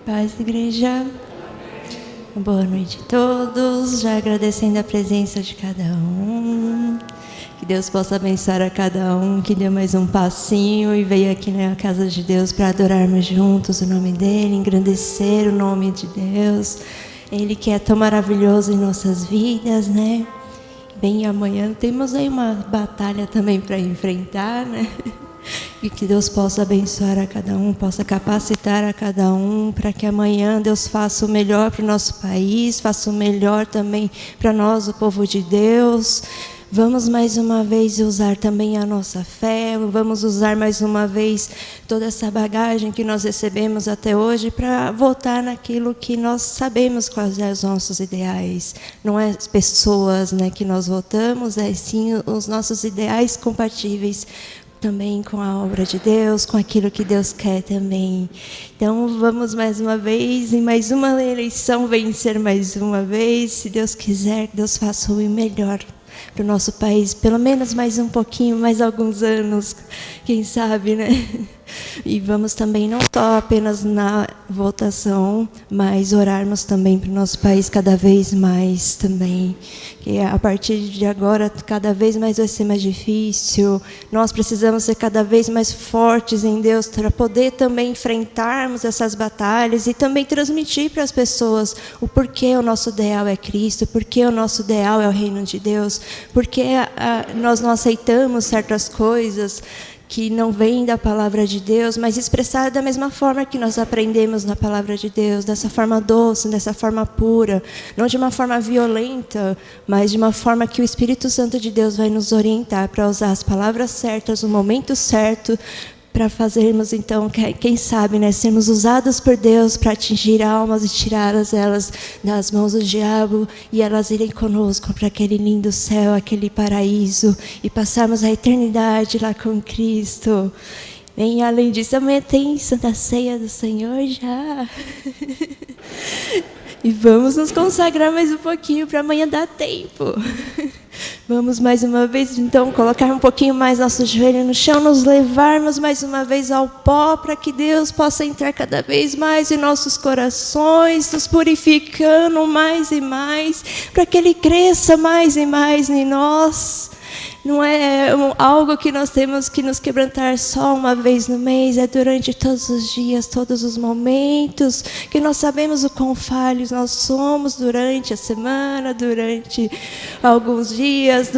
Paz, igreja. Boa noite a todos. Já agradecendo a presença de cada um. Que Deus possa abençoar a cada um que deu mais um passinho e veio aqui na casa de Deus para adorarmos juntos o nome dEle, engrandecer o nome de Deus. Ele que é tão maravilhoso em nossas vidas, né? Bem, amanhã temos aí uma batalha também para enfrentar, né? E que Deus possa abençoar a cada um, possa capacitar a cada um, para que amanhã Deus faça o melhor para o nosso país, faça o melhor também para nós, o povo de Deus. Vamos mais uma vez usar também a nossa fé, vamos usar mais uma vez toda essa bagagem que nós recebemos até hoje para voltar naquilo que nós sabemos quais são os nossos ideais. Não é as pessoas, né, que nós votamos, é sim os nossos ideais compatíveis também com a obra de Deus, com aquilo que Deus quer também. Então vamos mais uma vez, em mais uma eleição, vencer mais uma vez. Se Deus quiser, Deus faça o melhor para o nosso país, pelo menos mais um pouquinho, mais alguns anos, quem sabe, né? E vamos também não só apenas na votação, mas orarmos também para o nosso país cada vez mais também. Que a partir de agora, cada vez mais vai ser mais difícil. Nós precisamos ser cada vez mais fortes em Deus para poder também enfrentarmos essas batalhas e também transmitir para as pessoas o porquê o nosso ideal é Cristo, porquê o nosso ideal é o reino de Deus, porquê nós não aceitamos certas coisas que não vem da palavra de Deus, mas expressada da mesma forma que nós aprendemos na palavra de Deus, dessa forma doce, dessa forma pura, não de uma forma violenta, mas de uma forma que o Espírito Santo de Deus vai nos orientar para usar as palavras certas, no momento certo, para fazermos, então, quem sabe, né, sermos usados por Deus para atingir almas e tirá-las elas das mãos do diabo e elas irem conosco para aquele lindo céu, aquele paraíso e passarmos a eternidade lá com Cristo. E além disso, amanhã tem Santa Ceia do Senhor já. E vamos nos consagrar mais um pouquinho para amanhã dar tempo. Vamos mais uma vez, então, colocar um pouquinho mais nosso joelho no chão, nos levarmos mais uma vez ao pó, para que Deus possa entrar cada vez mais em nossos corações, nos purificando mais e mais, para que Ele cresça mais e mais em nós. Não é algo que nós temos que nos quebrantar só uma vez no mês, é durante todos os dias, todos os momentos, que nós sabemos o quão falhos nós somos durante a semana, durante alguns dias,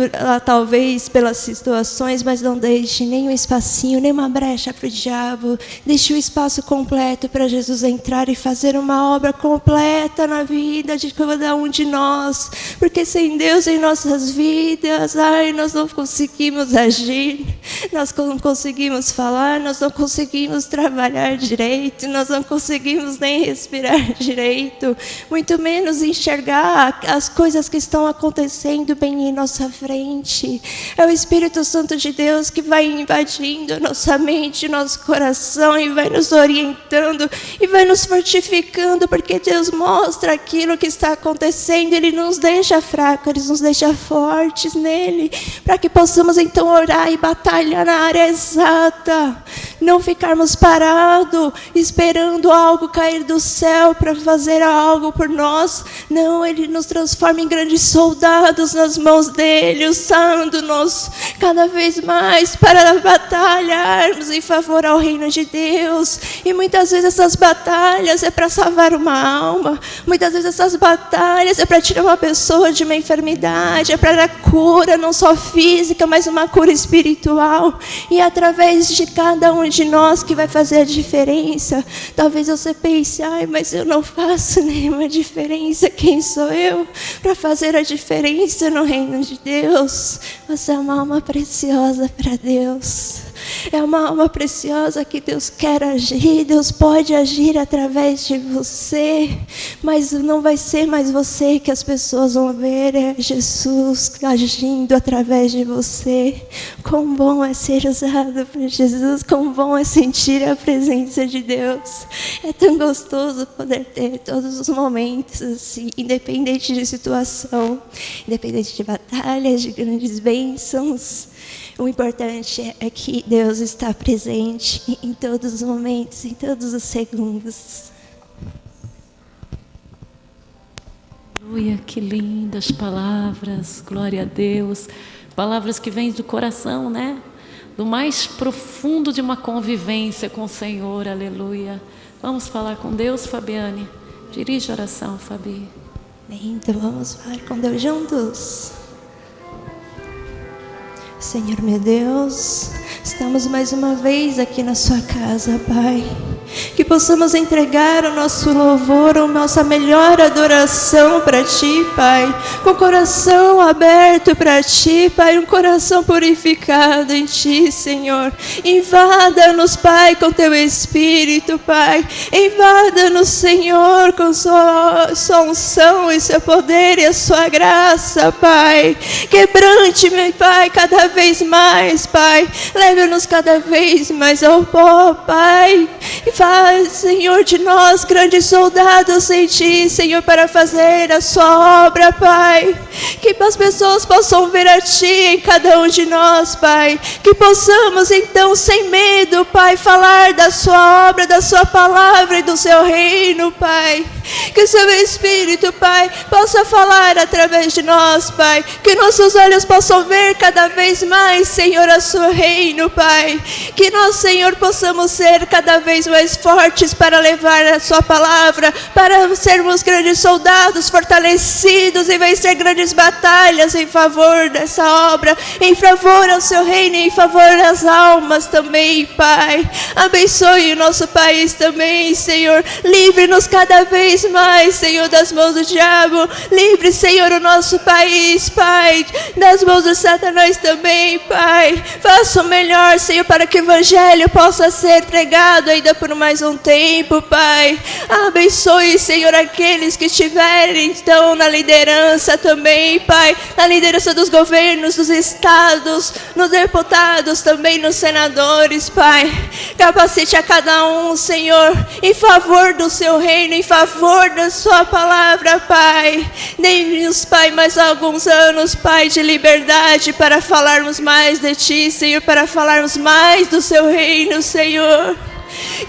talvez pelas situações, mas não deixe nem um espacinho, nem uma brecha para o diabo, deixe o espaço completo para Jesus entrar e fazer uma obra completa na vida de cada um de nós, porque sem Deus em nossas vidas, nós não conseguimos agir, nós não conseguimos falar, nós não conseguimos trabalhar direito, nós não conseguimos nem respirar direito, muito menos enxergar as coisas que estão acontecendo bem em nossa frente. É o Espírito Santo de Deus que vai invadindo nossa mente, nosso coração e vai nos orientando e vai nos fortificando, porque Deus mostra aquilo que está acontecendo, Ele nos deixa fracos, Ele nos deixa fortes nele, para que possamos então orar e batalhar na área exata, não ficarmos parados, esperando algo cair do céu para fazer algo por nós. Não, Ele nos transforma em grandes soldados nas mãos dEle, usando-nos cada vez mais para batalharmos em favor ao reino de Deus. E muitas vezes essas batalhas é para salvar uma alma, muitas vezes essas batalhas é para tirar uma pessoa de uma enfermidade, é para dar cura, não só física, mas uma cura espiritual. E é através de cada um de nós que vai fazer a diferença. Talvez você pense, mas eu não faço nenhuma diferença. Quem sou eu para fazer a diferença no reino de Deus? Você é uma alma preciosa para Deus. É uma alma preciosa que Deus quer agir, Deus pode agir através de você, mas não vai ser mais você que as pessoas vão ver, é Jesus agindo através de você. Quão bom é ser usado por Jesus, quão bom é sentir a presença de Deus. É tão gostoso poder ter todos os momentos assim, independente de situação, independente de batalhas, de grandes bênçãos. O importante é que Deus está presente em todos os momentos, em todos os segundos. Aleluia, que lindas palavras, glória a Deus. Palavras que vêm do coração, né? Do mais profundo de uma convivência com o Senhor, aleluia. Vamos falar com Deus, Fabiane? Dirige a oração, Fabi. Então vamos falar com Deus juntos. Senhor meu Deus, estamos mais uma vez aqui na sua casa, Pai. Que possamos entregar o nosso louvor, a nossa melhor adoração para Ti, Pai. Com o coração aberto para Ti, Pai, um coração purificado em Ti, Senhor. Invada-nos, Pai, com Teu Espírito, Pai. Invada-nos, Senhor, com sua unção e Seu poder e a Sua graça, Pai. Quebrante, meu Pai, cada vez mais, Pai. Leve-nos cada vez mais ao pó, Pai. E faz, Senhor, de nós grandes soldados em Ti, Senhor, para fazer a Sua obra, Pai. Que as pessoas possam ver a Ti em cada um de nós, Pai. Que possamos, então, sem medo, Pai, falar da Sua obra, da Sua palavra e do Seu reino, Pai. Que o Seu Espírito, Pai, possa falar através de nós, Pai. Que nossos olhos possam ver cada vez mais, Senhor, o Seu reino, Pai. Que nós, Senhor, possamos ser cada vez mais fortes para levar a Sua palavra, para sermos grandes soldados, fortalecidos e vencer grandes batalhas em favor dessa obra, em favor ao Seu reino e em favor das almas também, Pai. Abençoe o nosso país também, Senhor. Livre-nos cada vez mais, Senhor, das mãos do diabo. Livre, Senhor, o nosso país, Pai, das mãos do Satanás também, Pai. Faça o melhor, Senhor, para que o Evangelho possa ser pregado ainda por mais um tempo, Pai. Abençoe, Senhor, aqueles que estiverem, então, na liderança também, Pai. Na liderança dos governos, dos estados, nos deputados também, nos senadores, Pai. Capacite a cada um, Senhor, em favor do Seu reino, em favor da Sua palavra, Pai. Dê-nos, Pai, mais alguns anos, Pai, de liberdade para falarmos mais de Ti, Senhor, para falarmos mais do Seu reino, Senhor.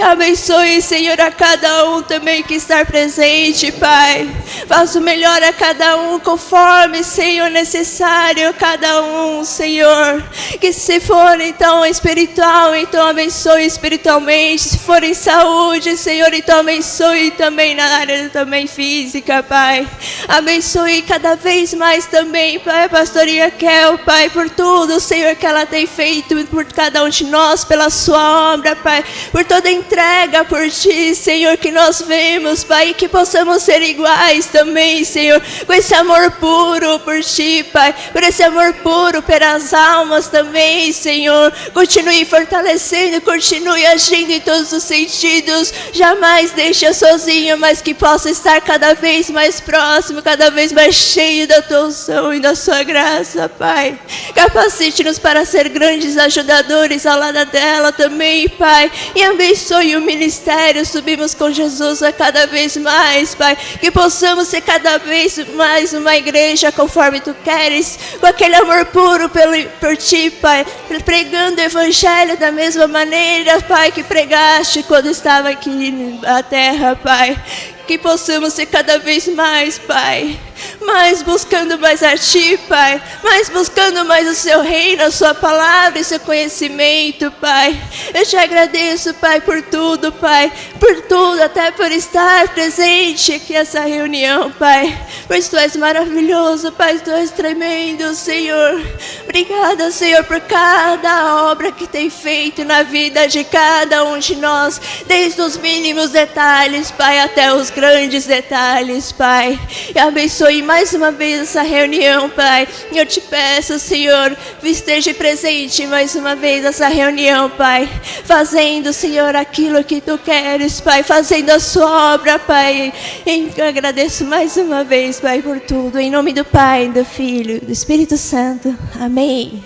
Abençoe, Senhor, a cada um também que está presente, Pai. Faça o melhor a cada um, conforme, Senhor, necessário a cada um, Senhor. Que se for, então, espiritual, então abençoe espiritualmente. Se for em saúde, Senhor, então abençoe também na área também física, Pai. Abençoe cada vez mais também, Pai, a pastoria Raquel, Pai, por tudo, Senhor, que ela tem feito, por cada um de nós, pela Sua obra, Pai, por toda a entrega por Ti, Senhor, que nós vemos, Pai, e que possamos ser iguais também, Senhor, com esse amor puro por Ti, Pai, por esse amor puro pelas almas também, Senhor. Continue fortalecendo, continue agindo em todos os sentidos, jamais deixe sozinho, mas que possa estar cada vez mais próximo, cada vez mais cheio da Tua unção e da Sua graça, Pai. Capacite-nos para ser grandes ajudadores ao lado dela também, Pai, e abençoe o ministério. Subimos com Jesus a cada vez mais, Pai, que possamos ser cada vez mais uma igreja conforme Tu queres, com aquele amor puro por Ti, Pai, pregando o Evangelho da mesma maneira, Pai, que pregaste quando estava aqui na terra, Pai. Que possamos ser cada vez mais, Pai, mais buscando mais a Ti, Pai, mais buscando mais o Seu reino, a Sua palavra e Seu conhecimento, Pai. Eu Te agradeço, Pai, por tudo, Pai, por tudo, até por estar presente aqui nessa reunião, Pai, pois Tu és maravilhoso, Pai, Tu és tremendo, Senhor. Obrigada, Senhor, por cada obra que tem feito na vida de cada um de nós, desde os mínimos detalhes, Pai, até os grandes detalhes, Pai. E abençoe mais uma vez essa reunião, Pai. Eu Te peço, Senhor, esteja presente mais uma vez nessa reunião, Pai, fazendo, Senhor, aquilo que Tu queres, Pai, fazendo a Sua obra, Pai. E eu agradeço mais uma vez, Pai, por tudo, em nome do Pai, do Filho e do Espírito Santo. Amém.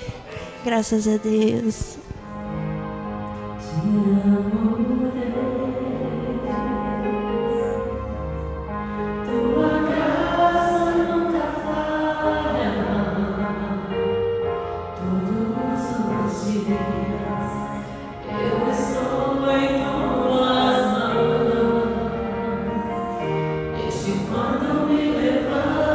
Graças a Deus. Quando me levanta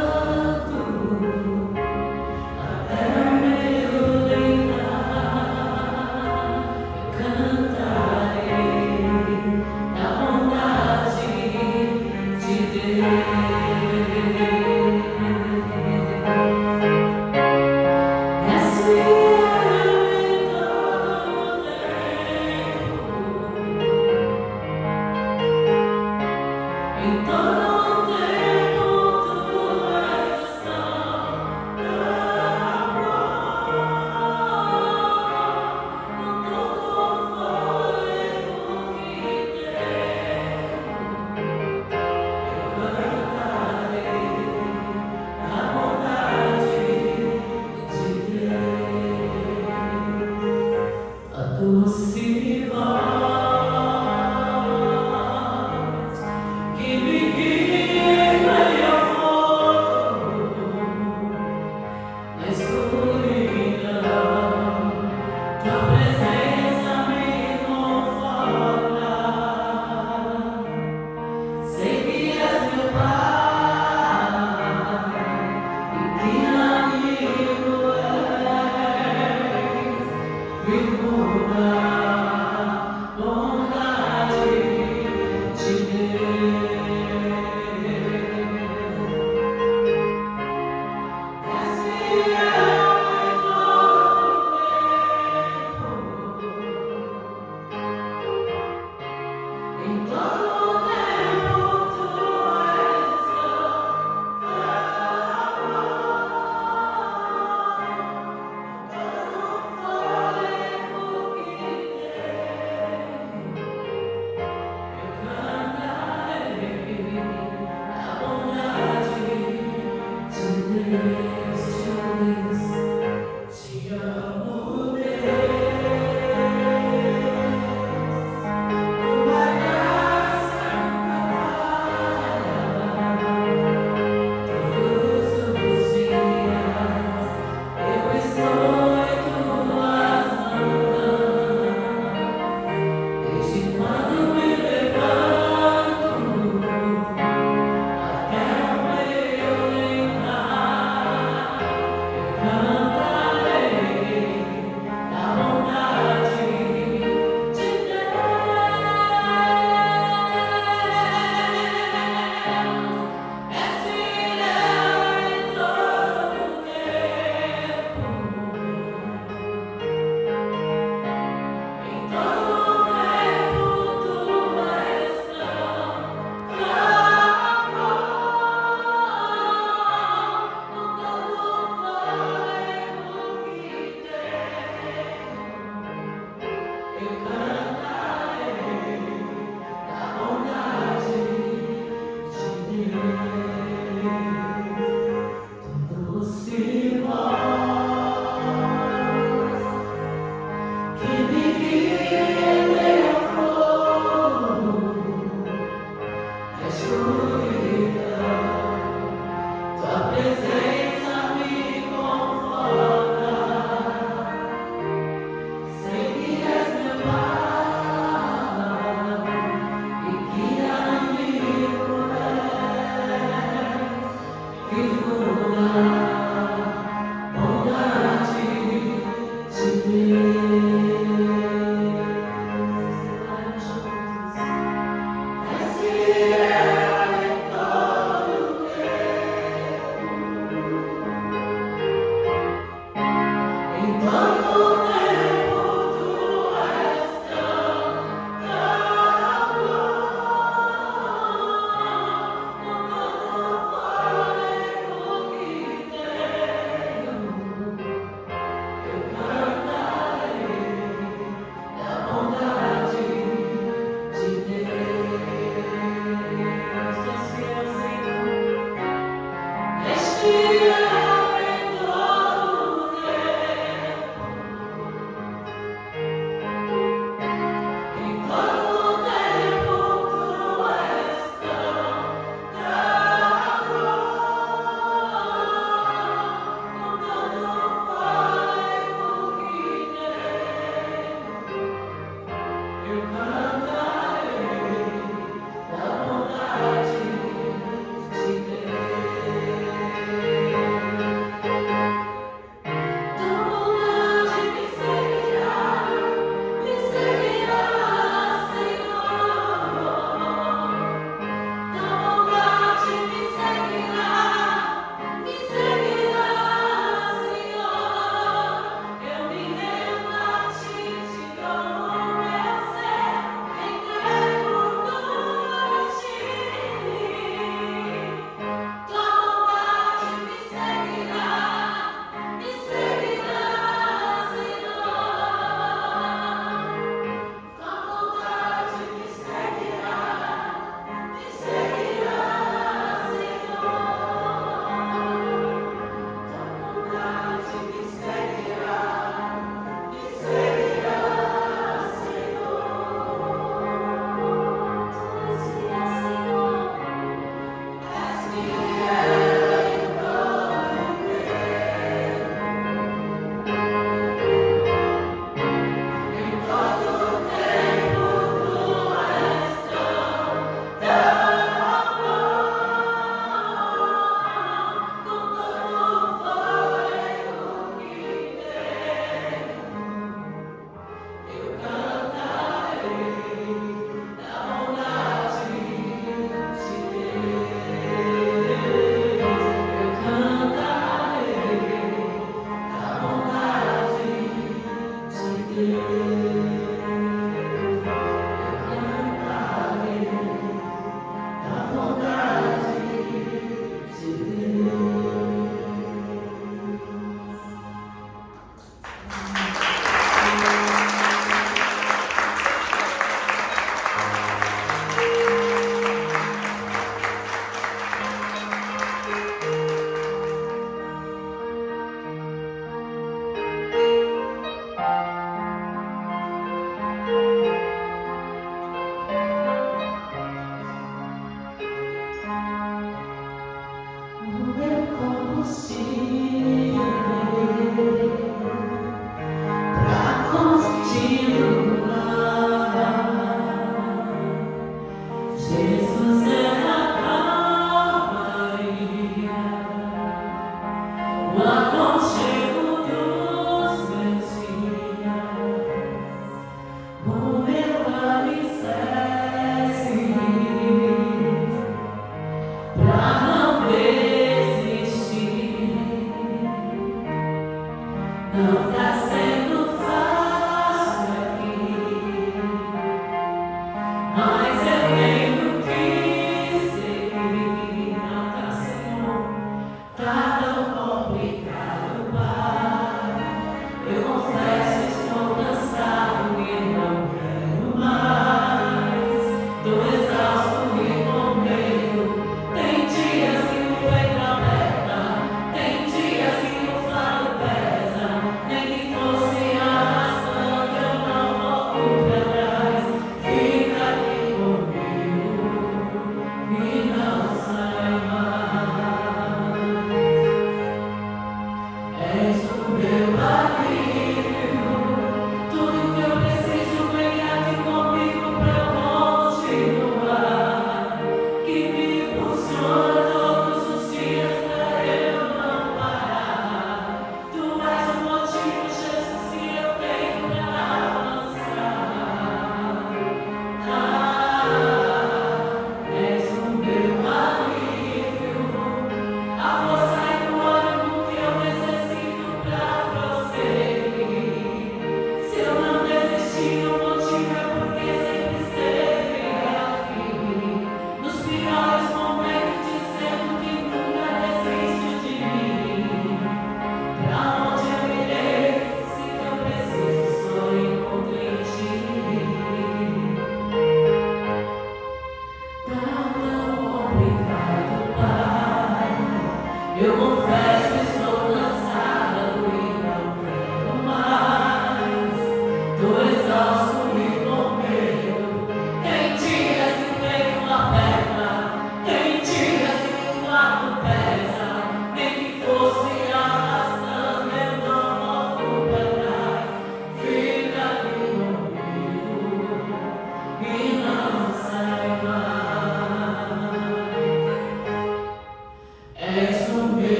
Sei que és meu Pai.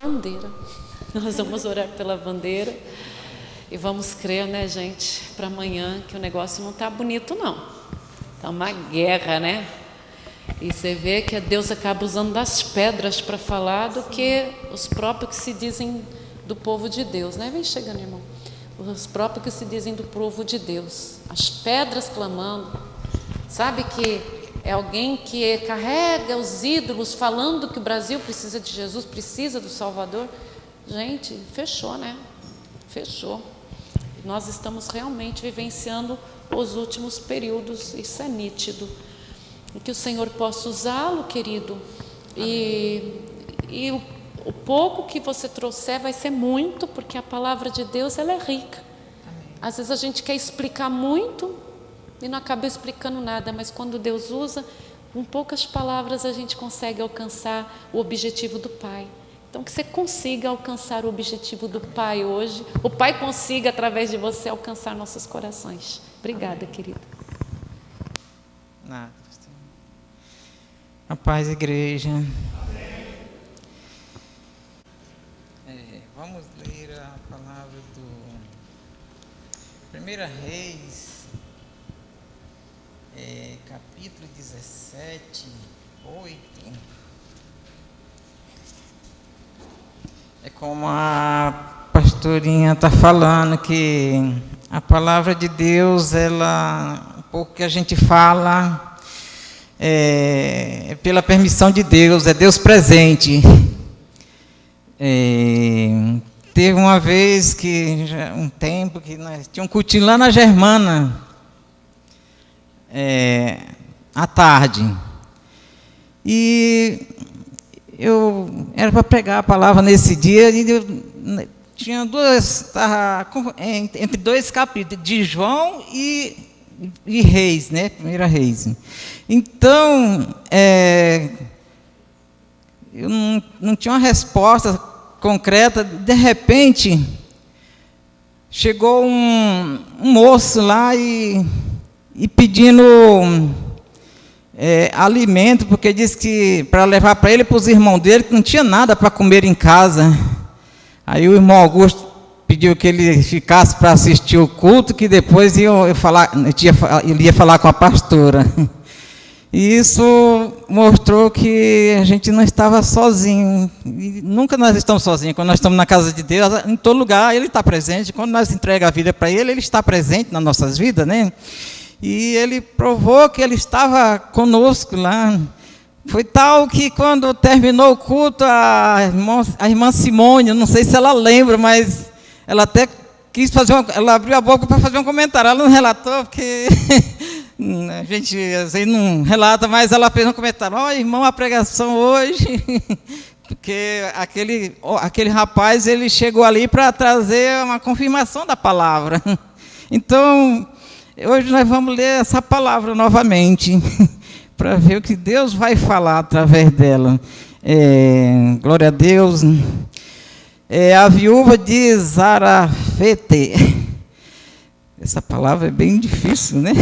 bandeira. Nós vamos orar pela bandeira e vamos crer, né, gente, para amanhã, que o negócio não está bonito, não. Está uma guerra, né? E você vê que Deus acaba usando das pedras para falar do que os próprios que se dizem do povo de Deus, né? Vem chegando, irmão. Os próprios que se dizem do povo de Deus. As pedras clamando. Sabe que é alguém que carrega os ídolos falando que o Brasil precisa de Jesus, precisa do Salvador. Gente, fechou, né? Fechou. Nós estamos realmente vivenciando os últimos períodos, isso é nítido. E que o Senhor possa usá-lo, querido. E o pouco que você trouxer vai ser muito, porque a palavra de Deus, ela é rica. Às vezes a gente quer explicar muito e não acaba explicando nada, mas quando Deus usa, com poucas palavras a gente consegue alcançar o objetivo do Pai. Então que você consiga alcançar o objetivo do Pai hoje, o Pai consiga através de você alcançar nossos corações. Obrigada, querida. Nada. A paz, igreja. Vamos ler a palavra do 1 Reis, capítulo 17, 8. É como a pastorinha está falando, que a palavra de Deus, ela, um pouco que a gente fala, é pela permissão de Deus, é Deus presente. Teve uma vez que, já um tempo, que nós tínhamos um cultinho lá na Germana, à tarde. E eu era para pregar a palavra nesse dia, e tinha estava entre dois capítulos, de João e Reis, né? 1 Reis. Então, eu não tinha uma resposta concreta. De repente, chegou um moço lá e pedindo alimento, porque disse que para levar para ele e para os irmãos dele, que não tinha nada para comer em casa. Aí o irmão Augusto pediu que ele ficasse para assistir o culto, que depois ele ia falar com a pastora. E isso mostrou que a gente não estava sozinho. E nunca nós estamos sozinhos. Quando nós estamos na casa de Deus, em todo lugar Ele está presente. Quando nós entregamos a vida para Ele, Ele está presente nas nossas vidas, né? E Ele provou que Ele estava conosco lá. Foi tal que quando terminou o culto, a irmã Simone, não sei se ela lembra, mas ela até quis ela abriu a boca para fazer um comentário. Ela não relatou, porque a gente às vezes não relata, mas ela fez um comentário: ó, irmão, a pregação hoje, porque aquele rapaz, ele chegou ali para trazer uma confirmação da palavra. Então, hoje nós vamos ler essa palavra novamente, para ver o que Deus vai falar através dela. Glória a Deus. A viúva de Zarafete. Essa palavra é bem difícil, né?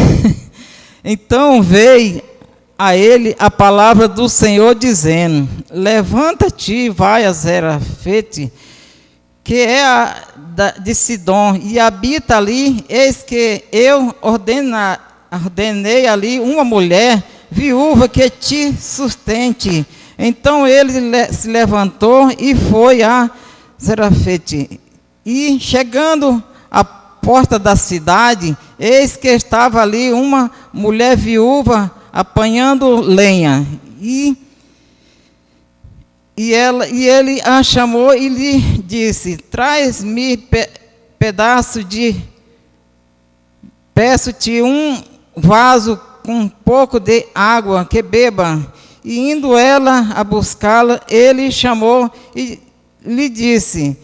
Então veio a ele a palavra do Senhor, dizendo: levanta-te e vai a Zarafete, que é de Sidom, e habita ali. Eis que eu ordenei ali uma mulher viúva que te sustente. Então ele se levantou e foi a Zarafete. E chegando à porta da cidade, eis que estava ali uma mulher viúva apanhando lenha. E ele a chamou e lhe disse: traz-me peço-te um vaso com um pouco de água que beba. E indo ela a buscá-la, ele chamou e lhe disse: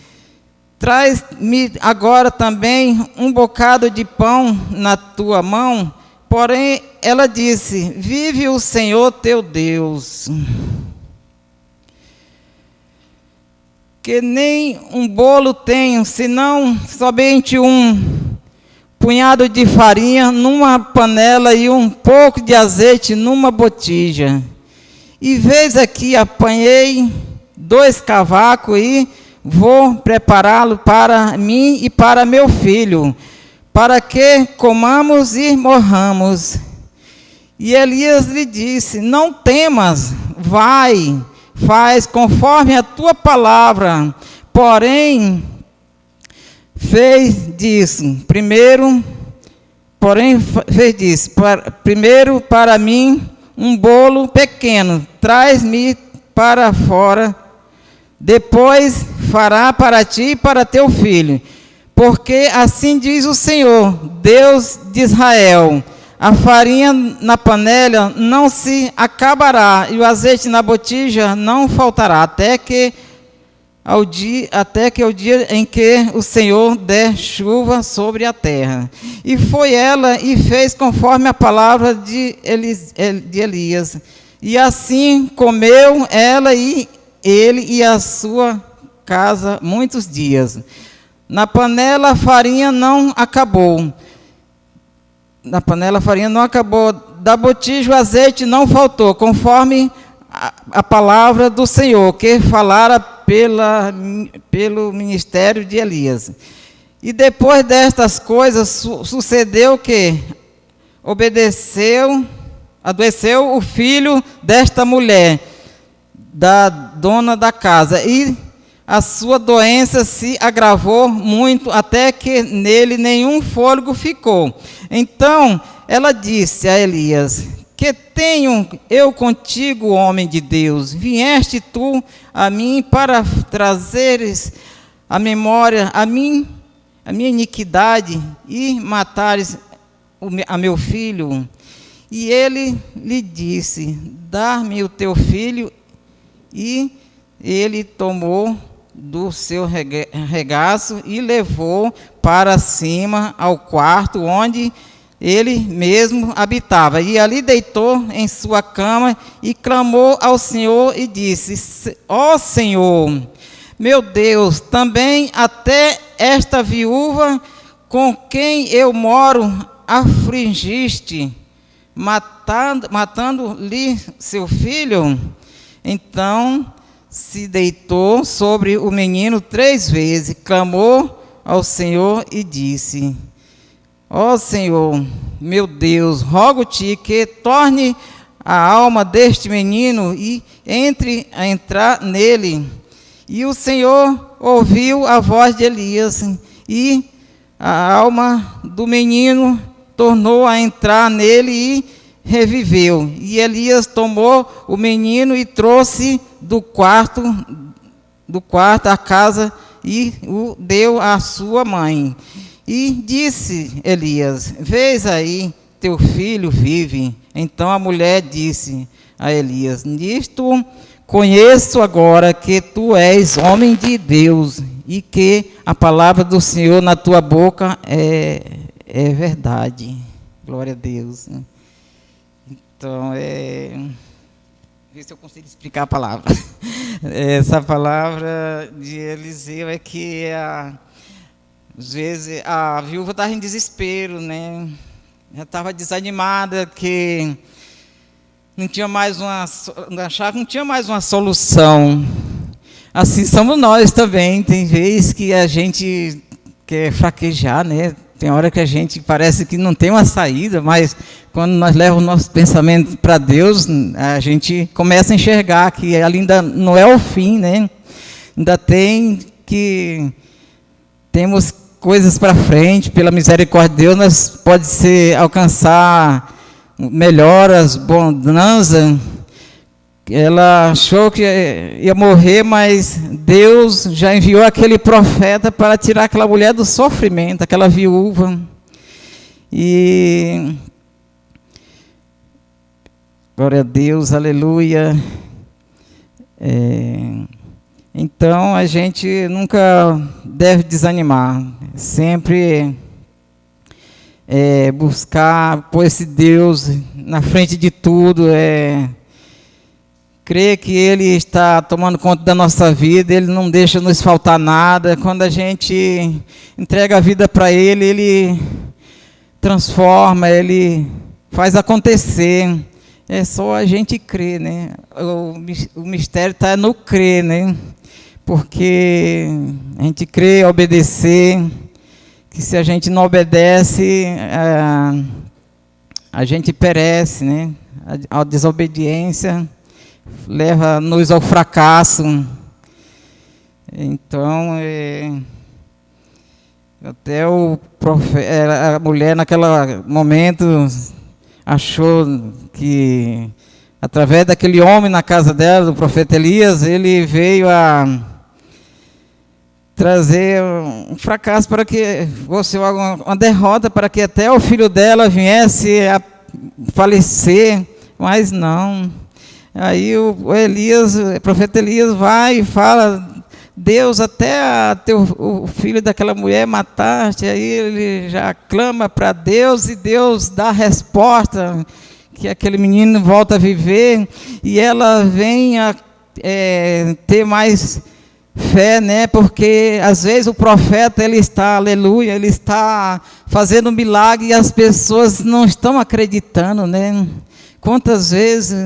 traz-me agora também um bocado de pão na tua mão. Porém, ela disse: vive o Senhor teu Deus, que nem um bolo tenho, senão somente um punhado de farinha numa panela e um pouco de azeite numa botija. E vês aqui, apanhei 2 cavacos e vou prepará-lo para mim e para meu filho, para que comamos e morramos. E Elias lhe disse: não temas, vai, faz conforme a tua palavra. Porém, fez disso, primeiro para mim um bolo pequeno, traz-me para fora, depois fará para ti e para teu filho. Porque assim diz o Senhor, Deus de Israel: a farinha na panela não se acabará, e o azeite na botija não faltará, até que o dia em que o Senhor der chuva sobre a terra. E foi ela e fez conforme a palavra de Elias. E assim comeu ela e ele e a sua casa muitos dias. Na panela a farinha não acabou. Da botija o azeite não faltou, conforme a palavra do Senhor, que falara pelo ministério de Elias. E depois destas coisas, sucedeu que adoeceu o filho desta mulher, da dona da casa, e a sua doença se agravou muito, até que nele nenhum fôlego ficou. Então ela disse a Elias: que tenho eu contigo, homem de Deus? Vieste tu a mim para trazeres à memória a minha iniquidade e matares a meu filho? E ele lhe disse: dá-me o teu filho. E ele tomou do seu regaço e levou para cima ao quarto onde ele mesmo habitava. E ali deitou em sua cama e clamou ao Senhor e disse: ó Senhor, meu Deus, também até esta viúva com quem eu moro afligiste, matando-lhe seu filho? Então se deitou sobre o menino 3 vezes, clamou ao Senhor e disse: ó Senhor, meu Deus, rogo-te que torne a alma deste menino e entrar nele. E o Senhor ouviu a voz de Elias, e a alma do menino tornou a entrar nele e reviveu. E Elias tomou o menino e trouxe do quarto à casa e o deu à sua mãe. E disse Elias: vês aí, teu filho vive. Então a mulher disse a Elias: nisto conheço agora que tu és homem de Deus e que a palavra do Senhor na tua boca é verdade. Glória a Deus. Então, ver se eu consigo explicar a palavra. Essa palavra de Eliseu é que às vezes a viúva estava em desespero, né? Já estava desanimada, que não tinha mais achava que não tinha mais uma solução. Assim somos nós também. Tem vezes que a gente quer fraquejar, né? Tem hora que a gente parece que não tem uma saída, mas quando nós levamos o nosso pensamento para Deus, a gente começa a enxergar que ainda não é o fim, né? Ainda temos coisas para frente, pela misericórdia de Deus, nós pode alcançar melhoras, bonança. Ela achou que ia morrer, mas Deus já enviou aquele profeta para tirar aquela mulher do sofrimento, aquela viúva. E glória a Deus, aleluia. Então a gente nunca deve desanimar, sempre buscar pôr esse Deus na frente de tudo, crer que Ele está tomando conta da nossa vida, Ele não deixa nos faltar nada. Quando a gente entrega a vida para Ele, Ele transforma, Ele faz acontecer. é só a gente crer, né? O mistério está no crer, né? Porque a gente crê, obedecer, que se a gente não obedece, a gente perece, né? A desobediência leva-nos ao fracasso. Então, até a mulher naquele momento achou que, através daquele homem na casa dela, do profeta Elias, ele veio a trazer um fracasso para que fosse uma derrota, para que até o filho dela viesse a falecer, mas não. Aí o profeta Elias vai e fala: Deus, até o filho daquela mulher mataste. Aí ele já clama para Deus e Deus dá a resposta, que aquele menino volta a viver e ela vem a ter mais fé, né? Porque às vezes o profeta, ele está, aleluia, ele está fazendo um milagre e as pessoas não estão acreditando, né? Quantas vezes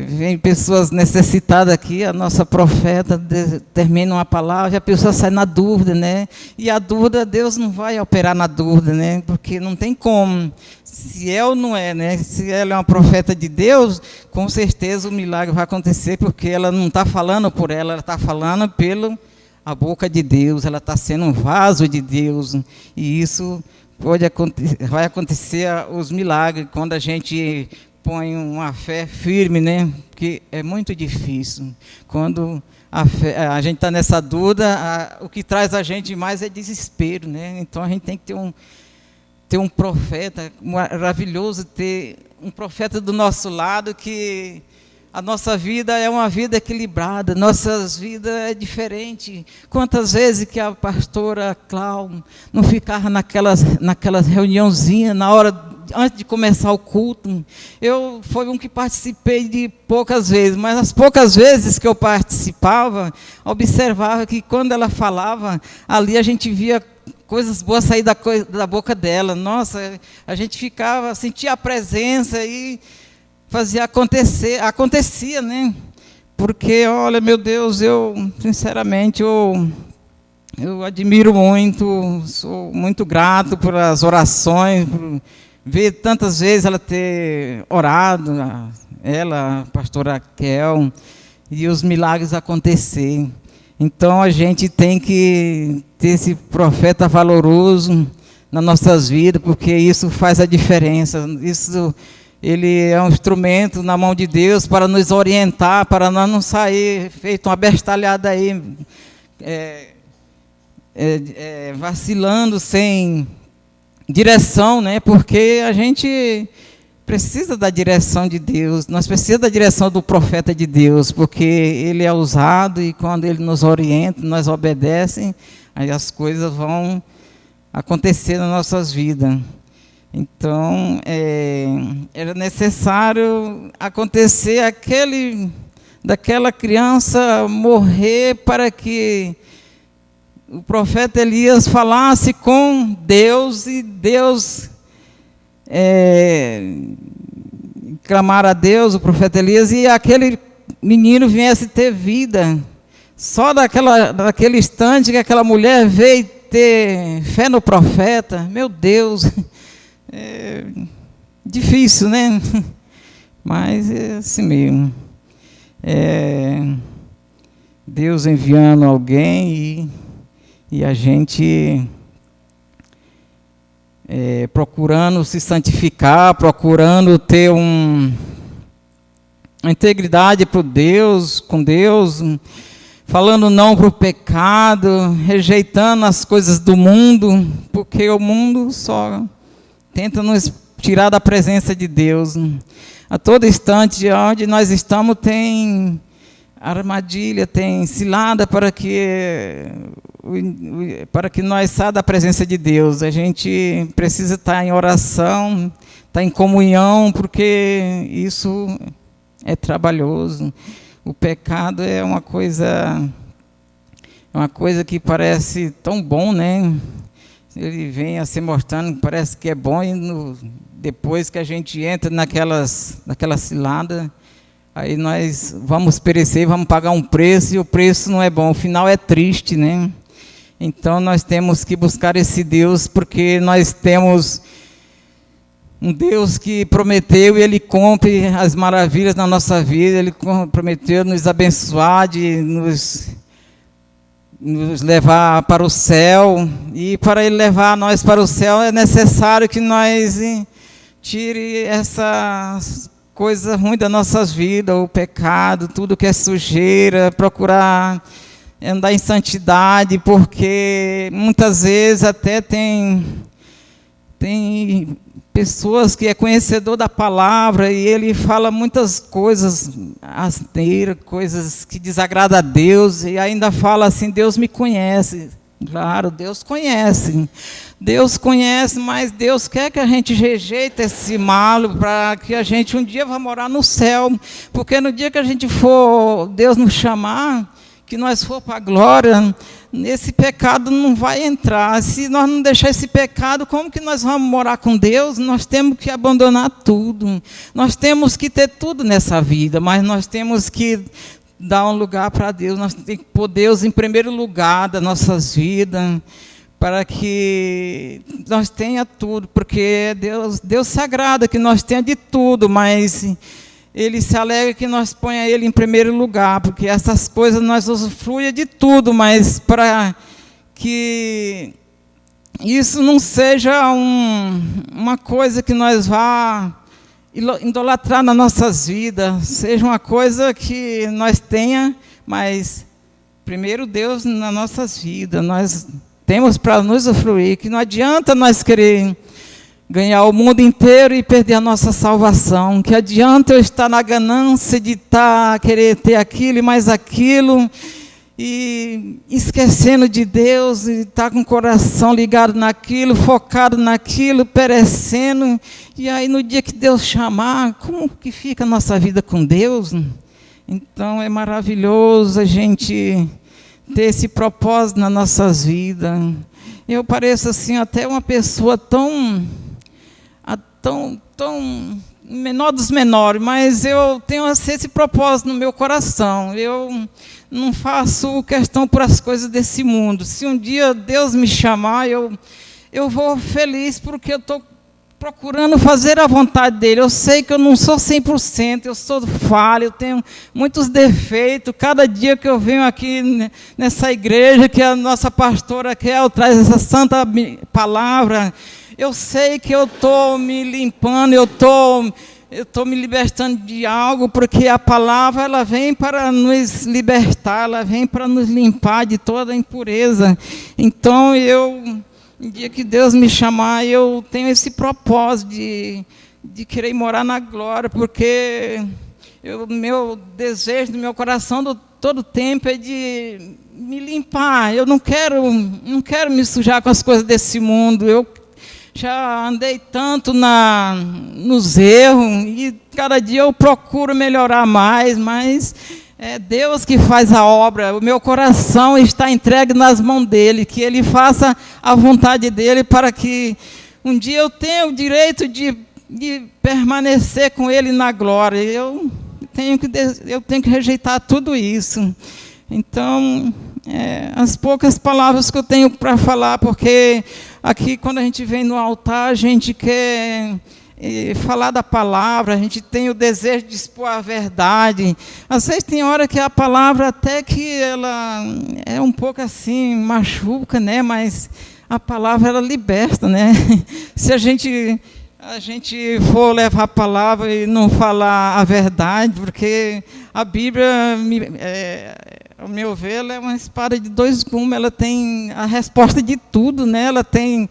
vem pessoas necessitadas aqui, a nossa profeta termina uma palavra e a pessoa sai na dúvida, né? E a dúvida, Deus não vai operar na dúvida, né? Porque não tem como. Se é ou não é, né? Se ela é uma profeta de Deus, com certeza o milagre vai acontecer, porque ela não está falando por ela está falando pela a boca de Deus, ela está sendo um vaso de Deus, e isso vai acontecer os milagres quando a gente põe uma fé firme, né? Que é muito difícil. Quando a gente está nessa dúvida, o que traz a gente mais é desespero, né? Então a gente tem que ter um profeta maravilhoso, ter um profeta do nosso lado, que a nossa vida é uma vida equilibrada, nossas vidas é diferente. Quantas vezes que a pastora Cláudia não ficava naquelas reuniãozinhas na hora antes de começar o culto? Eu fui um que participei de poucas vezes, mas as poucas vezes que eu participava, observava que quando ela falava, ali a gente via coisas boas sair da boca dela. Nossa, a gente sentia a presença e fazia acontecia, né? Porque, olha, meu Deus, sinceramente, eu admiro muito, sou muito grato por as orações, por ver tantas vezes ela ter orado, ela, a pastora Raquel, e os milagres acontecer. Então a gente tem que ter esse profeta valoroso nas nossas vidas, porque isso faz a diferença. Ele é um instrumento na mão de Deus para nos orientar, para nós não sair feito uma bestalhada aí, vacilando sem direção, né? Porque a gente precisa da direção de Deus, nós precisamos da direção do profeta de Deus, porque ele é usado e quando ele nos orienta, nós obedecemos, aí as coisas vão acontecer nas nossas vidas. Então, era necessário acontecer daquela criança morrer para que o profeta Elias falasse com Deus e Deus clamar a Deus, o profeta Elias, e aquele menino viesse ter vida. Só daquele instante que aquela mulher veio ter fé no profeta, meu Deus, difícil, né? Mas é assim mesmo. Deus enviando alguém e a gente procurando se santificar, procurando ter uma integridade com Deus, falando não para o pecado, rejeitando as coisas do mundo, porque o mundo só tenta nos tirar da presença de Deus. A todo instante, onde nós estamos, tem armadilha, tem cilada para que nós saiamos da presença de Deus. A gente precisa estar em oração, estar em comunhão, porque isso é trabalhoso. O pecado é uma coisa que parece tão bom, né? Ele vem a se mostrando, parece que é bom, e depois que a gente entra naquela cilada, aí nós vamos perecer, vamos pagar um preço, e o preço não é bom, o final é triste, né? Então nós temos que buscar esse Deus, porque nós temos um Deus que prometeu e Ele cumpre as maravilhas na nossa vida. Ele prometeu nos abençoar, de nos levar para o céu. E para Ele levar nós para o céu é necessário que nós tire essas coisas ruins das nossas vidas, o pecado, tudo que é sujeira, procurar andar em santidade, porque muitas vezes até tem pessoas que é conhecedor da palavra e ele fala muitas coisas asneiras, coisas que desagradam a Deus, e ainda fala assim: Deus me conhece. Claro, Deus conhece, mas Deus quer que a gente rejeite esse mal, para que a gente um dia vá morar no céu, porque no dia que a gente for, Deus nos chamar, que nós for para a glória, esse pecado não vai entrar. Se nós não deixar esse pecado, como que nós vamos morar com Deus? Nós temos que abandonar tudo. Nós temos que ter tudo nessa vida, mas nós temos que dar um lugar para Deus. Nós temos que pôr Deus em primeiro lugar das nossas vidas, para que nós tenha tudo, porque Deus se agrada que nós tenha de tudo, mas Ele se alegra que nós ponha Ele em primeiro lugar, porque essas coisas nós usufruímos de tudo, mas para que isso não seja uma coisa que nós vá idolatrar nas nossas vidas, seja uma coisa que nós tenha, mas primeiro Deus nas nossas vidas, nós temos para nos usufruir, que não adianta nós querer ganhar o mundo inteiro e perder a nossa salvação. Que adianta eu estar na ganância de querer ter aquilo e mais aquilo, e esquecendo de Deus, e estar com o coração ligado naquilo, focado naquilo, perecendo. E aí no dia que Deus chamar, como que fica a nossa vida com Deus? Então é maravilhoso a gente ter esse propósito nas nossas vidas. Eu pareço assim até uma pessoa tão menor dos menores, mas eu tenho esse propósito no meu coração. Eu não faço questão por as coisas desse mundo. Se um dia Deus me chamar, eu vou feliz, porque eu estou procurando fazer a vontade dEle. Eu sei que eu não sou 100%, eu sou falho, eu tenho muitos defeitos. Cada dia que eu venho aqui nessa igreja, que a nossa pastora Kel traz essa santa palavra, eu sei que eu estou me limpando, eu estou me libertando de algo, porque a palavra ela vem para nos libertar, ela vem para nos limpar de toda a impureza. Então, no dia que Deus me chamar, eu tenho esse propósito de querer morar na glória, porque meu desejo do meu coração todo tempo é de me limpar. Eu não quero me sujar com as coisas desse mundo. Eu já andei tanto nos erros, e cada dia eu procuro melhorar mais, mas é Deus que faz a obra. O meu coração está entregue nas mãos dEle, que Ele faça a vontade dEle, para que um dia eu tenha o direito de permanecer com Ele na glória. Eu tenho que rejeitar tudo isso. Então, as poucas palavras que eu tenho para falar, porque aqui, quando a gente vem no altar, a gente quer falar da palavra, a gente tem o desejo de expor a verdade. Às vezes tem hora que a palavra até que ela é um pouco assim, machuca, né? Mas a palavra ela liberta, né? Se a gente for levar a palavra e não falar a verdade, porque a Bíblia, ao meu ver, ela é uma espada de dois gumes. Ela tem a resposta de tudo, né? Ela tem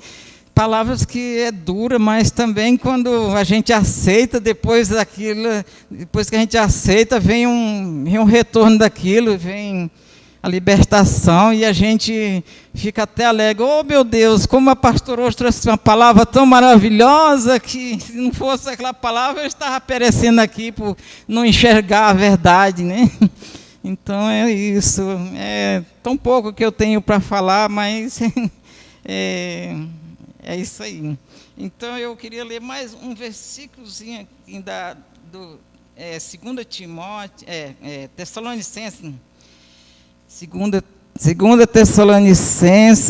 palavras que é dura, mas também quando a gente aceita, depois que a gente aceita, vem um retorno daquilo, vem a libertação, e a gente fica até alegre. Oh, meu Deus, como a pastora hoje trouxe uma palavra tão maravilhosa, que se não fosse aquela palavra, eu estava perecendo aqui por não enxergar a verdade, né? Então é isso. É tão pouco que eu tenho para falar, mas é É isso aí. Então eu queria ler mais um versículozinho aqui do 2 Timóteo, Tessalonicenses, 2 Tessalonicenses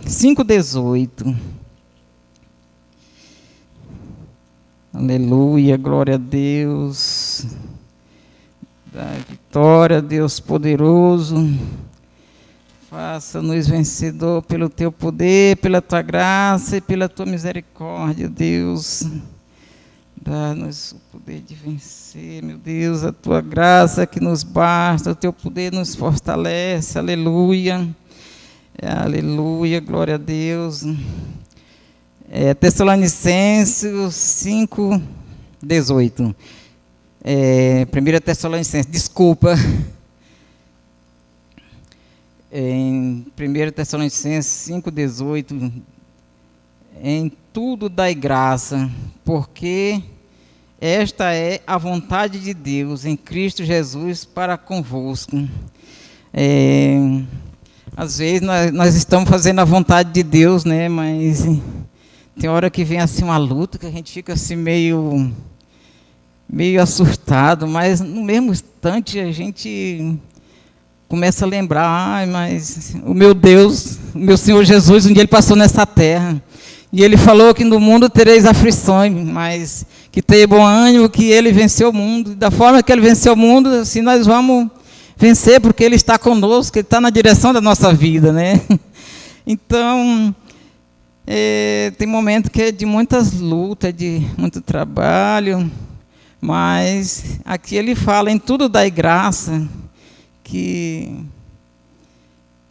5,18. Aleluia, glória a Deus. Da vitória, Deus poderoso. Faça-nos vencedor pelo teu poder, pela tua graça e pela tua misericórdia, Deus. Dá-nos o poder de vencer, meu Deus, a tua graça que nos basta, o teu poder nos fortalece, aleluia. Aleluia, glória a Deus. Tessalonicenses 5,18. 1 Tessalonicenses, desculpa. Em 1 Tessalonicenses 5,18, em tudo dai graça, porque esta é a vontade de Deus em Cristo Jesus para convosco. Às vezes nós estamos fazendo a vontade de Deus, né? Mas tem hora que vem assim uma luta que a gente fica assim meio assustado, mas no mesmo instante a gente começa a lembrar, mas o meu Deus, o meu Senhor Jesus, um dia Ele passou nessa terra, e Ele falou que no mundo tereis aflições, mas que tenha bom ânimo, que Ele venceu o mundo, da forma que Ele venceu o mundo, assim nós vamos vencer, porque Ele está conosco, Ele está na direção da nossa vida, né? Então, tem momento que é de muitas lutas, de muito trabalho, mas aqui Ele fala, em tudo dai graça, que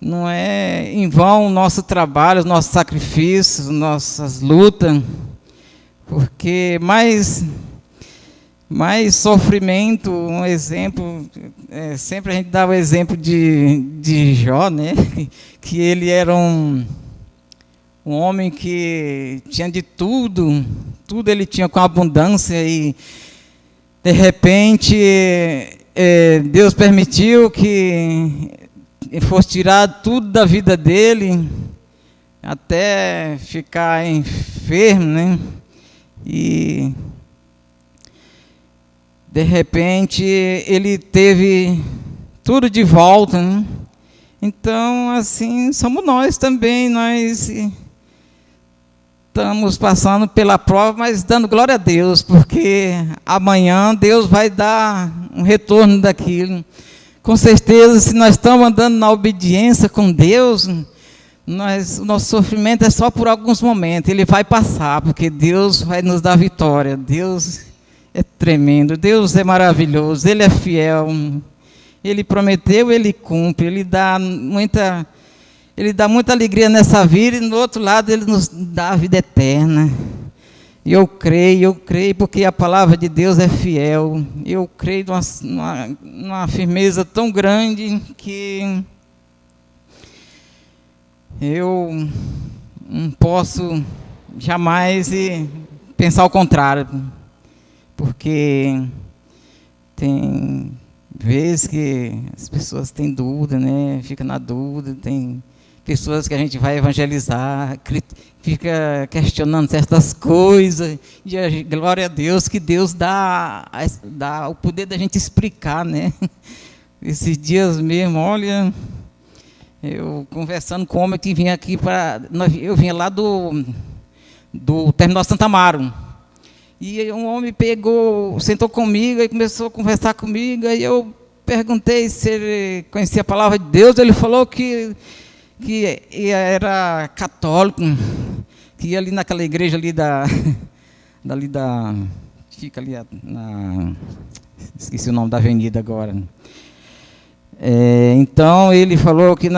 não é em vão o nosso trabalho, os nossos sacrifícios, nossas lutas, porque mais sofrimento, um exemplo, sempre a gente dá o exemplo de Jó, né? Que ele era um homem que tinha de tudo ele tinha com abundância, e de repente Deus permitiu que fosse tirado tudo da vida dele, até ficar enfermo, né? E de repente ele teve tudo de volta, né? Então, assim, somos nós também, nós estamos passando pela prova, mas dando glória a Deus, porque amanhã Deus vai dar um retorno daquilo. Com certeza, se nós estamos andando na obediência com Deus, o nosso sofrimento é só por alguns momentos, ele vai passar, porque Deus vai nos dar vitória. Deus é tremendo, Deus é maravilhoso, Ele é fiel, Ele prometeu, Ele cumpre, Ele dá muita alegria nessa vida, e no outro lado Ele nos dá a vida eterna. E eu creio, porque a palavra de Deus é fiel. Eu creio numa firmeza tão grande que eu não posso jamais pensar o contrário, porque tem vezes que as pessoas têm dúvida, né? Fica na dúvida, tem pessoas que a gente vai evangelizar, fica questionando certas coisas, e glória a Deus que Deus dá o poder da gente explicar, né? Esses dias mesmo, olha, eu conversando com um homem que vinha aqui eu vinha lá do Terminal Santa Amaro, e um homem sentou comigo e começou a conversar comigo, aí eu perguntei se ele conhecia a palavra de Deus, ele falou que era católico, que ia ali naquela igreja ali fica ali esqueci o nome da avenida agora. Então ele falou que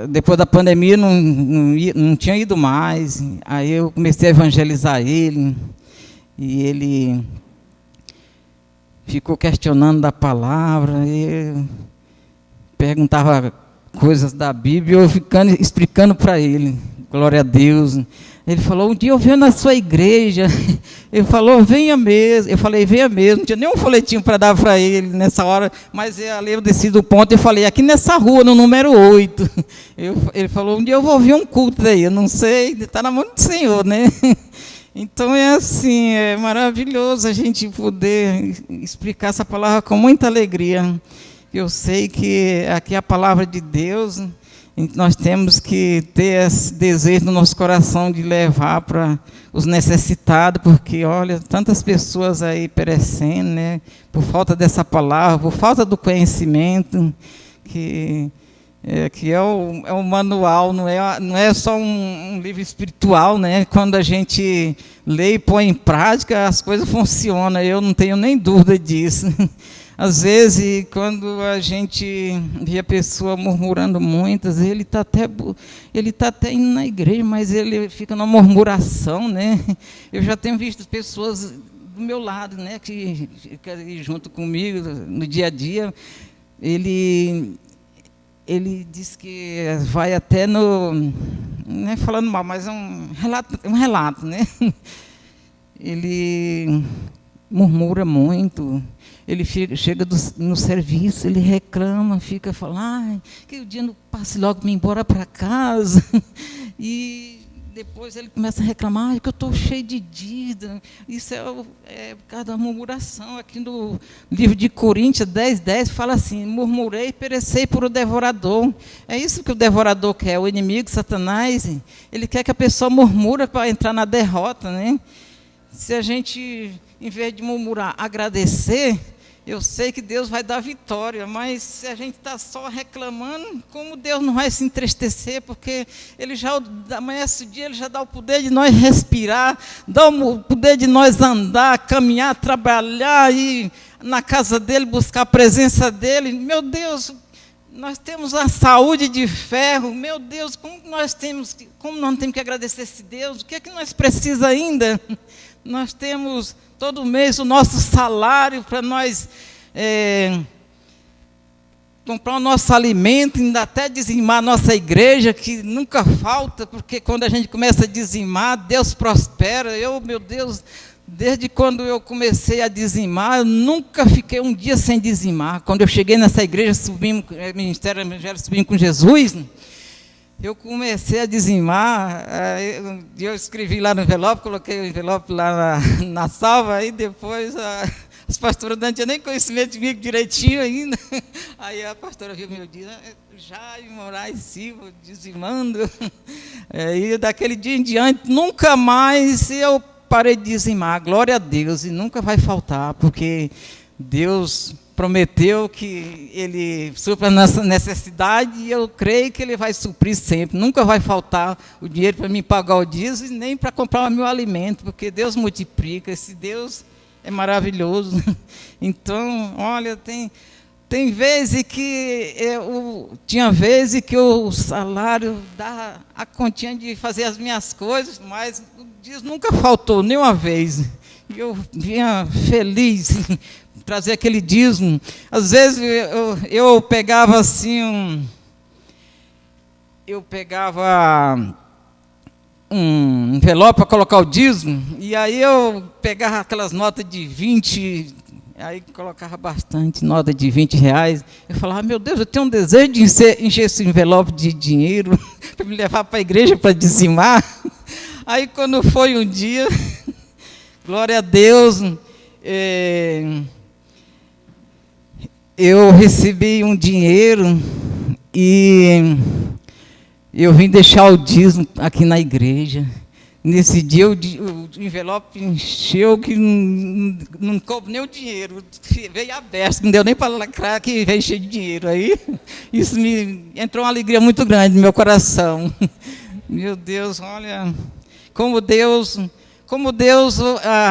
depois da pandemia não tinha ido mais. Aí eu comecei a evangelizar ele, e ele ficou questionando da palavra, e perguntava coisas da Bíblia, eu ficando explicando para ele, glória a Deus. Ele falou, um dia eu venho na sua igreja. Ele falou, venha mesmo. Eu falei, venha mesmo. Não tinha nenhum folhetinho para dar para ele nessa hora, mas ali eu desci do ponto e falei, aqui nessa rua, no número 8. Ele falou, um dia eu vou ouvir um culto aí. Eu não sei, está na mão do Senhor, né? Então é assim, é maravilhoso a gente poder explicar essa palavra com muita alegria. Eu sei que aqui é a palavra de Deus. Nós temos que ter esse desejo no nosso coração de levar para os necessitados, porque, olha, tantas pessoas aí perecendo, né, por falta dessa palavra, por falta do conhecimento, que é o manual, não é só um livro espiritual, né? Quando a gente lê e põe em prática, as coisas funcionam, eu não tenho nem dúvida disso. Às vezes, quando a gente vê a pessoa murmurando muito, às vezes ele está até indo na igreja, mas ele fica na murmuração, né? Eu já tenho visto pessoas do meu lado, né, que junto comigo no dia a dia, ele diz que vai até no, não é falando mal, mas é um relato, né? Ele murmura muito. Ele chega no serviço, ele reclama, fica falando, que o dia não passe logo para ir embora para casa. E depois ele começa a reclamar, que eu estou cheio de dívida. Isso é por causa da murmuração. Aqui no livro de Coríntios 10:10 fala assim, murmurei e perecei por o devorador. É isso que o devorador quer, o inimigo, Satanás. Ele quer que a pessoa murmura para entrar na derrota, né? Se a gente, em vez de murmurar, agradecer, eu sei que Deus vai dar vitória, mas se a gente está só reclamando, como Deus não vai se entristecer, porque Ele já amanhece o dia, Ele já dá o poder de nós respirar, dá o poder de nós andar, caminhar, trabalhar, ir na casa dEle, buscar a presença dEle. Meu Deus, nós temos a saúde de ferro, meu Deus, como nós temos que agradecer esse Deus? O que é que nós precisamos ainda? Nós temos todo mês o nosso salário para nós comprar o nosso alimento, ainda até dizimar a nossa igreja, que nunca falta, porque quando a gente começa a dizimar, Deus prospera. Meu Deus, desde quando eu comecei a dizimar, eu nunca fiquei um dia sem dizimar. Quando eu cheguei nessa igreja, Ministério Evangelho Subindo com Jesus, eu comecei a dizimar, eu escrevi lá no envelope, coloquei o envelope lá na salva, aí depois as pastoras não tinham nem conhecimento de mim direitinho ainda. Aí a pastora viu meu dia, Jaime Moraes Silva, dizimando. E daquele dia em diante, nunca mais eu parei de dizimar, glória a Deus, e nunca vai faltar, porque Deus prometeu que Ele supra a nossa necessidade, e eu creio que Ele vai suprir sempre. Nunca vai faltar o dinheiro para mim pagar o dízimo, nem para comprar o meu alimento, porque Deus multiplica, esse Deus é maravilhoso. Então, olha, tem vezes que tinha vezes que o salário dá a continha de fazer as minhas coisas, mas o dízimo nunca faltou, nem uma vez. E eu vinha feliz trazer aquele dízimo. Às vezes eu pegava assim eu pegava um envelope para colocar o dízimo, e aí eu pegava aquelas notas de 20, aí colocava bastante nota de R$20. Eu falava, meu Deus, eu tenho um desejo de encher esse envelope de dinheiro para me levar para a igreja para dizimar. Aí quando foi um dia, glória a Deus, eu recebi um dinheiro e eu vim deixar o dízimo aqui na igreja. Nesse dia o envelope encheu, que não coube nem o dinheiro, veio aberto, não deu nem para lacrar, que veio cheio de dinheiro. Aí isso entrou uma alegria muito grande no meu coração. Meu Deus, olha, como Deus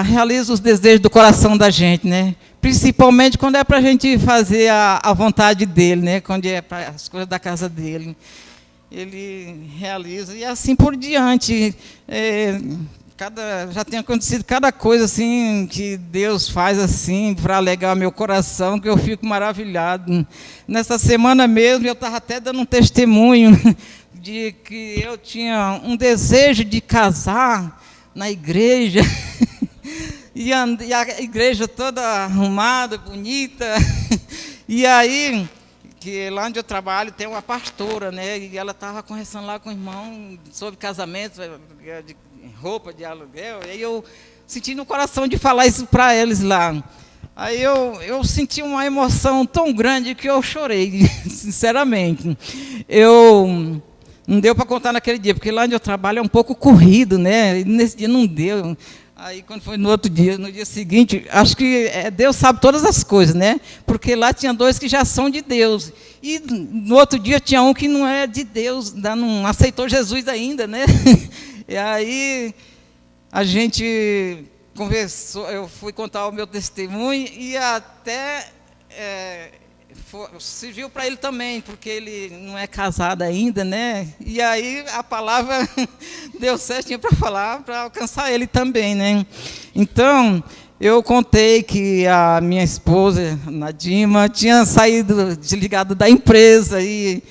realiza os desejos do coração da gente, né? Principalmente quando é para a gente fazer a vontade dEle, né? Quando é para as coisas da casa dEle. Ele realiza, e assim por diante. Já tem acontecido cada coisa assim que Deus faz assim para alegrar meu coração, que eu fico maravilhado. Nessa semana mesmo eu estava até dando um testemunho de que eu tinha um desejo de casar na igreja, e a igreja toda arrumada, bonita, e aí, que lá onde eu trabalho tem uma pastora, né, e ela estava conversando lá com o irmão sobre casamento, de roupa de aluguel, e aí eu senti no coração de falar isso para eles lá. Aí eu senti uma emoção tão grande que eu chorei, sinceramente. Não deu para contar naquele dia, porque lá onde eu trabalho é um pouco corrido, né? E nesse dia não deu. Aí quando foi no outro dia, no dia seguinte, acho que Deus sabe todas as coisas, né? Porque lá tinha 2 que já são de Deus. E no outro dia tinha um que não é de Deus, não aceitou Jesus ainda, né? E aí a gente conversou, eu fui contar o meu testemunho e até serviu para ele também, porque ele não é casado ainda, né? E aí a palavra deu certinho para falar, para alcançar ele também, né? Então, eu contei que a minha esposa, Nadima, tinha saído, desligado da empresa e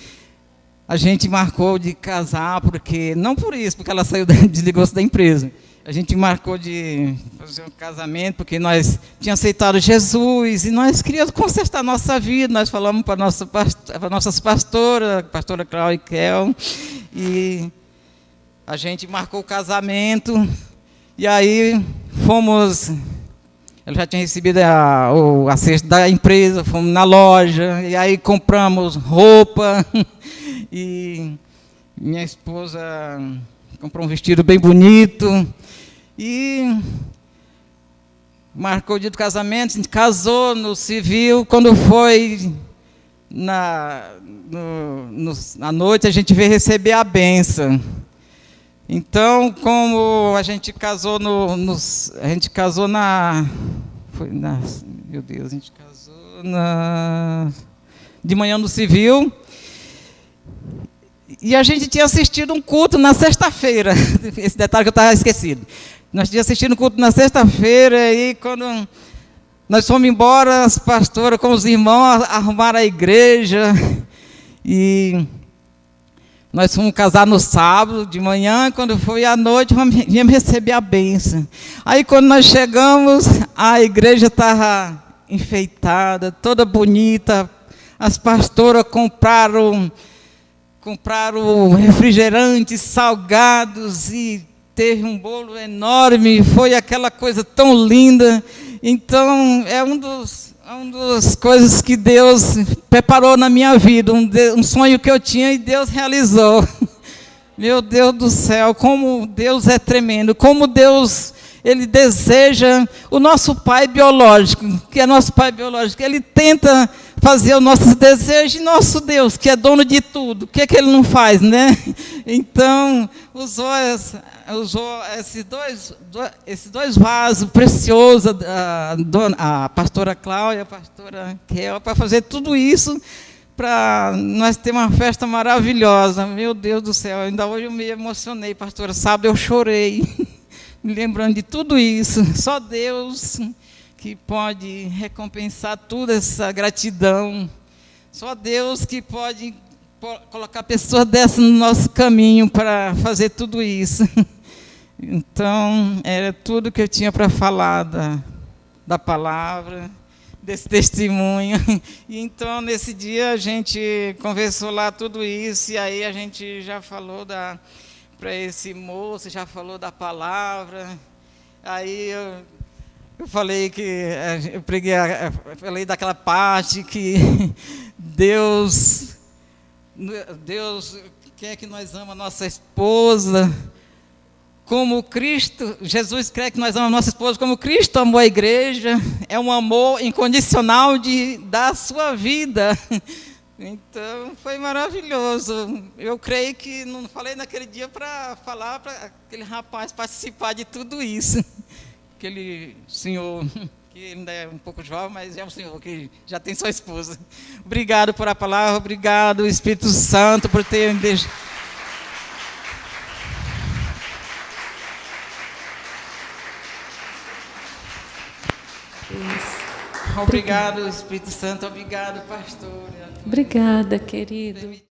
a gente marcou de casar, porque não por isso, porque ela saiu, desligou-se da empresa. A gente marcou de fazer um casamento, porque nós tínhamos aceitado Jesus e nós queríamos consertar a nossa vida. Nós falamos para nossas pastoras, a pastora Cláudia e Kel, e a gente marcou o casamento. E aí fomos, ela já tinha recebido a cesta da empresa, fomos na loja, e aí compramos roupa, e minha esposa comprou um vestido bem bonito, e marcou o dia do casamento, a gente casou no civil. Quando foi à noite, a gente veio receber a bênção. Então, como a gente casou de manhã no civil, e a gente tinha assistido um culto na sexta-feira. Esse detalhe que eu estava esquecido. Nós tínhamos assistido um culto na sexta-feira, e quando nós fomos embora, as pastoras com os irmãos arrumaram a igreja, e nós fomos casar no sábado de manhã. Quando foi à noite, viemos receber a bênção. Aí quando nós chegamos, a igreja estava enfeitada, toda bonita, as pastoras compraram refrigerantes, salgados, e teve um bolo enorme, foi aquela coisa tão linda. Então, é uma das coisas que Deus preparou na minha vida, um sonho que eu tinha e Deus realizou. Meu Deus do céu, como Deus é tremendo, como Deus, Ele deseja o nosso pai biológico, que é nosso pai biológico. Ele tenta fazer os nossos desejos, e nosso Deus, que é dono de tudo, o que é que Ele não faz, né? Então, usou esses dois vasos preciosos, a pastora Cláudia e a pastora Kel, para fazer tudo isso, para nós ter uma festa maravilhosa. Meu Deus do céu, ainda hoje eu me emocionei, pastora, sábado eu chorei, me lembrando de tudo isso. Só Deus que pode recompensar toda essa gratidão. Só Deus que pode colocar pessoas dessas no nosso caminho para fazer tudo isso. Então, era tudo que eu tinha para falar da palavra, desse testemunho. E então, nesse dia, a gente conversou lá tudo isso, e aí a gente já falou para esse moço, já falou da palavra. Aí eu falei falei daquela parte que Deus, quer que nós amamos a nossa esposa, como Cristo, Jesus quer que nós amamos a nossa esposa, como Cristo amou a igreja. É um amor incondicional de dar a sua vida. Então, foi maravilhoso. Eu creio que não falei naquele dia para falar para aquele rapaz participar de tudo isso. Aquele senhor, que ainda é um pouco jovem, mas é um senhor que já tem sua esposa. Obrigado por a palavra, obrigado, Espírito Santo, por ter me deixado. Obrigado, Espírito Santo, obrigado, pastor. Obrigada, querido.